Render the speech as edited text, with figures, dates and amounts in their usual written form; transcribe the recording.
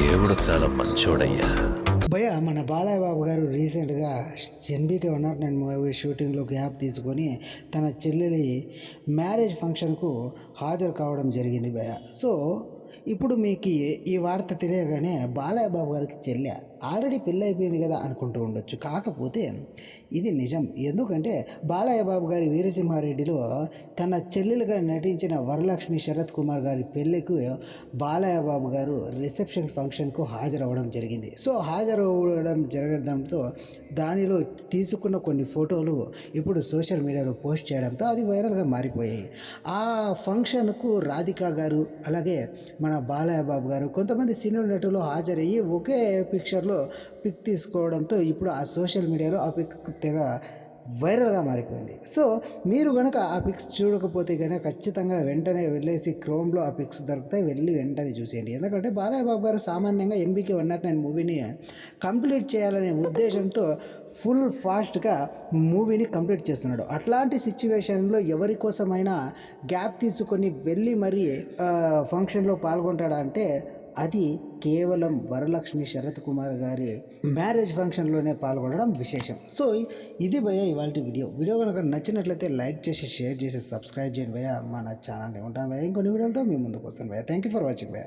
దేవుడు చాలా మంచోడయ్యా. భయ్య మన బాలయ్య బాబు గారు రీసెంట్గా ఎన్బీకే 109 మూవీ షూటింగ్లో గ్యాప్ తీసుకొని తన చెల్లెలి మ్యారేజ్ ఫంక్షన్కు హాజరు కావడం జరిగింది భయ్య. సో ఇప్పుడు మీకు ఈ వార్త తెలియగానే బాలయ్య బాబు గారికి చెల్లె ఆల్రెడీ పెళ్ళి అయిపోయింది కదా అనుకుంటూ ఉండొచ్చు. కాకపోతే ఇది నిజం. ఎందుకంటే బాలయ్య బాబు గారి వీరసింహారెడ్డిలో తన చెల్లెలుగా నటించిన వరలక్ష్మి శరత్ కుమార్ గారి పెళ్ళికి బాలయ్య బాబు గారు రిసెప్షన్ ఫంక్షన్కు హాజరవ్వడం జరిగింది. సో హాజరవ్వడం జరగడంతో దానిలో తీసుకున్న కొన్ని ఫోటోలు ఇప్పుడు సోషల్ మీడియాలో పోస్ట్ చేయడంతో అది వైరల్గా మారిపోయాయి. ఆ ఫంక్షన్కు రాధిక గారు అలాగే మన బాలయ్య బాబు గారు కొంతమంది సినీ నటులు హాజరయ్యి ఒకే పిక్చర్లో పిక్ తీసుకోవడంతో ఇప్పుడు ఆ సోషల్ మీడియాలో ఆ పిక్ తెగ వైరల్గా మారిపోయింది. సో మీరు కనుక ఆ పిక్స్ చూడకపోతే కనుక ఖచ్చితంగా వెంటనే వెళ్ళేసి క్రోమ్లో ఆ పిక్స్ దొరుకుతాయి, వెళ్ళి వెంటనే చూసేయండి. ఎందుకంటే బాలయ్య బాబు గారు సామాన్యంగా ఎన్బీకే 109 మూవీని కంప్లీట్ చేయాలనే ఉద్దేశంతో ఫుల్ ఫాస్ట్గా మూవీని కంప్లీట్ చేస్తున్నాడు. అట్లాంటి సిచ్యువేషన్లో ఎవరి కోసమైనా గ్యాప్ తీసుకొని వెళ్ళి మరీ ఫంక్షన్లో పాల్గొంటాడా అంటే అది కేవలం వరలక్ష్మి శరత్ కుమార్ గారి మ్యారేజ్ ఫంక్షన్లోనే పాల్గొనడం విశేషం. సో ఇది భయ్య ఇవాళ వీడియో కనుక నచ్చినట్లయితే లైక్ చేసి షేర్ చేసి సబ్స్క్రైబ్ చేయండి భయ్య మన ఛానల్ని. ఉంటాను భయ్య ఇంకొన్ని వీడియోలతో మీ ముందుకు వస్తాను భయ్య. థ్యాంక్ యూ ఫర్ వాచింగ్ భయ్య.